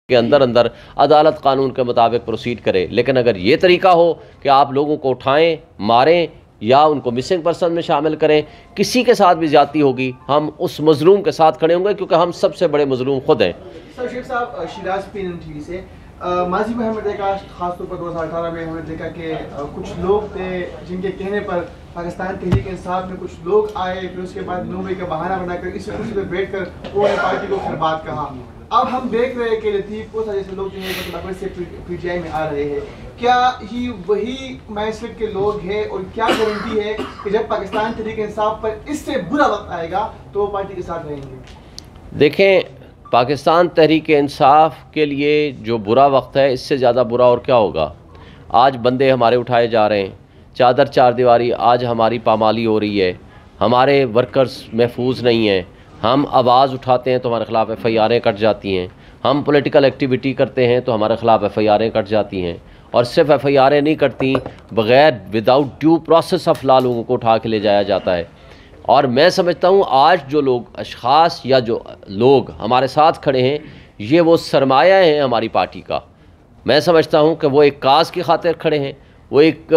کے اندر عدالت قانون کے مطابق پروسیڈ کرے. لیکن اگر یہ طریقہ ہو کہ آپ لوگوں کو اٹھائیں، ماریں یا ان کو مسنگ پرسن میں شامل کریں، کسی کے ساتھ بھی زیادتی ہوگی، ہم اس مظلوم کے ساتھ کھڑے ہوں گے، کیونکہ ہم سب سے بڑے مظلوم خود ہیں. شیخ صاحب، شیراز PNN سے ماضی میں ہمیں دیکھا، خاص طور پر 2018 میں ہمیں دیکھا کہ کچھ لوگ تھے جن کے کہنے پر پاکستان تحریک انصاف میں کچھ لوگ آئے، پھر اس کے بعد 9 مئی کا بہانہ بنا کر اس کرسی پہ بیٹھ کر پورے پارٹی کو پھر بات کہا. اب ہم دیکھ رہے ہیں کہ لطیف کو جیسے لوگ جو ہے مطلب سے PTI میں آ رہے ہیں. کیا یہ وہی مائنڈ سیٹ کے لوگ ہیں، اور کیا گارنٹی ہے کہ جب پاکستان تحریک انصاف پر اس سے برا وقت آئے گا تو وہ پارٹی کے ساتھ رہیں گے؟ دیکھیں، پاکستان تحریک انصاف کے لیے جو برا وقت ہے، اس سے زیادہ برا اور کیا ہوگا. آج بندے ہمارے اٹھائے جا رہے ہیں، چادر چار دیواری آج ہماری پامالی ہو رہی ہے، ہمارے ورکرز محفوظ نہیں ہیں. ہم آواز اٹھاتے ہیں تو ہمارے خلاف FIRیں کٹ جاتی ہیں، ہم پولیٹیکل ایکٹیویٹی کرتے ہیں تو ہمارے خلاف FIRیں کٹ جاتی ہیں. اور صرف FIRیں نہیں کٹتی، بغیر without due process of law لوگوں کو اٹھا کے لے جایا جاتا ہے. اور میں سمجھتا ہوں آج جو لوگ اشخاص یا جو لوگ ہمارے ساتھ کھڑے ہیں، یہ وہ سرمایہ ہیں ہماری پارٹی کا. میں سمجھتا ہوں کہ وہ ایک کاز کی خاطر کھڑے ہیں، وہ ایک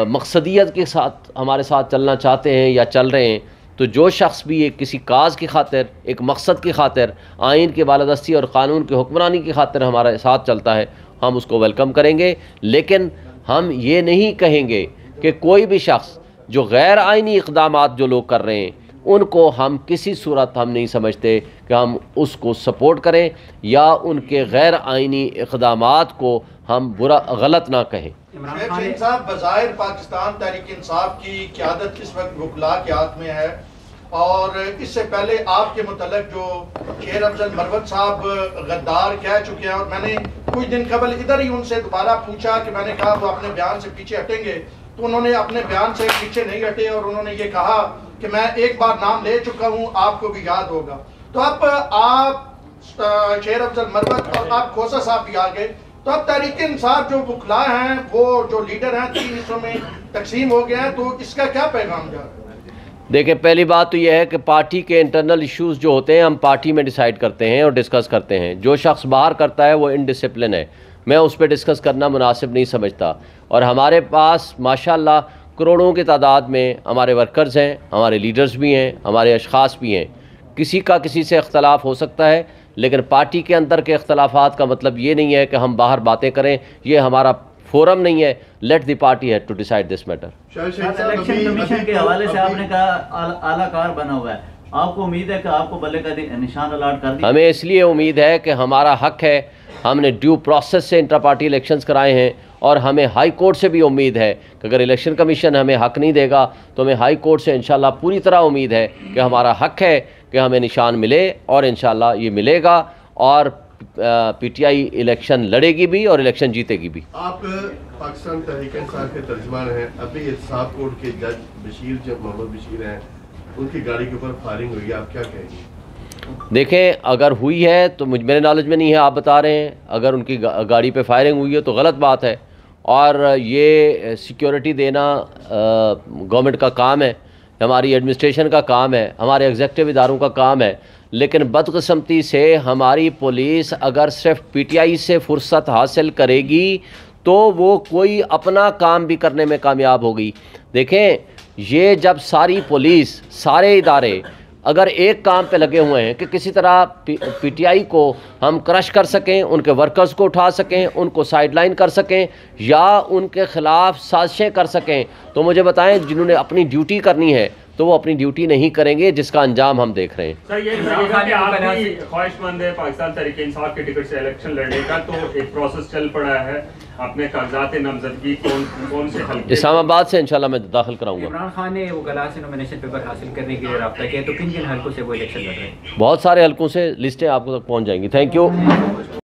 مقصدیت کے ساتھ ہمارے ساتھ چلنا چاہتے ہیں یا چل رہے ہیں. تو جو شخص بھی ایک کسی کاز کی خاطر، ایک مقصد کی خاطر، آئین کی بالادستی اور قانون کی حکمرانی کی خاطر ہمارے ساتھ چلتا ہے، ہم اس کو ویلکم کریں گے. لیکن ہم یہ نہیں کہیں گے کہ کوئی بھی شخص جو غیر آئینی اقدامات جو لوگ کر رہے ہیں، ان کو ہم کسی صورت ہم نہیں سمجھتے کہ ہم اس کو سپورٹ کریں یا ان کے غیر آئینی اقدامات کو ہم غلط نہ کہیں. شیخ صاحب، بظاہر پاکستان تحریک انصاف کی قیادت اس وقت وکلاء کے ہاتھ میں ہے، اور اس سے پہلے آپ کے متعلق جو شیر افضل مروت صاحب غدار کہہ چکے ہیں، اور میں نے کچھ دن قبل ادھر ہی ان سے دوبارہ پوچھا کہ میں نے کہا وہ اپنے بیان سے پیچھے ہٹیں گے، تو انہوں نے اپنے بیان سے پیچھے نہیں ہٹے، اور انہوں نے یہ کہا کہ میں ایک بار نام لے چکا ہوں، آپ کو بھی یاد ہوگا. تو اب آپ شیر افضل مروت اور آپ کھوسا صاحب بھی آ گئے، تو اب تحریک انصاف جو وکلاء ہیں، وہ جو لیڈر ہیں 3 حصوں میں تقسیم ہو گئے ہیں، تو اس کا کیا پیغام جا رہا ہے؟ دیکھیں، پہلی بات تو یہ ہے کہ پارٹی کے انٹرنل ایشوز جو ہوتے ہیں ہم پارٹی میں ڈیسائیڈ کرتے ہیں اور ڈسکس کرتے ہیں. جو شخص باہر کرتا ہے وہ انڈسپلن ہے، میں اس پہ ڈسکس کرنا مناسب نہیں سمجھتا. اور ہمارے پاس ماشاءاللہ کروڑوں کی تعداد میں ہمارے ورکرز ہیں، ہمارے لیڈرز بھی ہیں، ہمارے اشخاص بھی ہیں. کسی کا کسی سے اختلاف ہو سکتا ہے، لیکن پارٹی کے اندر کے اختلافات کا مطلب یہ نہیں ہے کہ ہم باہر باتیں کریں. یہ ہمارا فورم نہیں ہے. Let the party head to decide this matter. Election commission کے حوالے سے آپ نے کہا اعلیٰ کار بنا ہوا ہے، آپ کو امید ہے کہ آپ کو بلے کا نشان الاٹ کر دیا؟ ہمیں اس لیے امید ہے کہ ہمارا حق ہے، ہم نے ڈیو پروسیس سے انٹرا پارٹی الیکشنز کرائے ہیں، اور ہمیں ہائی کورٹ سے بھی امید ہے کہ اگر الیکشن کمیشن ہمیں حق نہیں دے گا تو ہمیں ہائی کورٹ سے انشاءاللہ پوری طرح امید ہے کہ ہمارا حق ہے کہ ہمیں نشان ملے، اور انشاءاللہ یہ ملے گا، اور PTI الیکشن لڑے گی بھی اور الیکشن جیتے گی بھی. آپ پاکستان تحریک انصاف کے ترجمان ہیں. ابھی احتساب کورٹ کے جج بشیر، جو محمد بشیر ہیں، ان کی گاڑی کے اوپر فائرنگ ہوئی ہے، آپ کیا کہیں گے؟ دیکھیں، اگر ہوئی ہے تو میرے نالج میں نہیں ہے، آپ بتا رہے ہیں. اگر ان کی گاڑی پہ فائرنگ ہوئی ہے تو غلط بات ہے، اور یہ سیکیورٹی دینا گورنمنٹ کا کام ہے، ہماری ایڈمنسٹریشن کا کام ہے، ہمارے ایگزیکٹو اداروں کا کام ہے. لیکن بدقسمتی سے ہماری پولیس اگر صرف PTI سے فرصت حاصل کرے گی تو وہ کوئی اپنا کام بھی کرنے میں کامیاب ہوگی. دیکھیں، یہ جب ساری پولیس، سارے ادارے اگر ایک کام پہ لگے ہوئے ہیں کہ کسی طرح PTI کو ہم کرش کر سکیں، ان کے ورکرز کو اٹھا سکیں، ان کو سائیڈ لائن کر سکیں یا ان کے خلاف سازشیں کر سکیں، تو مجھے بتائیں جنہوں نے اپنی ڈیوٹی کرنی ہے تو وہ اپنی ڈیوٹی نہیں کریں گے، جس کا انجام ہم دیکھ رہے ہیں. سر، یہ کہ آپ بھی خواہش مند ہے پاکستان تحریک انصاف کے ٹکٹ سے الیکشن لڑنے کا، تو ایک پروسیس چل پڑا ہے، اپنے کاغذات نامزدگی کون سے حلقے؟ اسلام آباد سے انشاءاللہ میں داخل کراؤں گا. عمران خان نے وکلاء سے نومینیشن پیپر حاصل کرنے کے لیے رابطہ کیا، تو کن کن حلقوں سے وہ الیکشن لڑ رہے ہیں؟ بہت سارے حلقوں سے، لسٹیں آپ کو تک پہنچ جائیں گی. Thank you.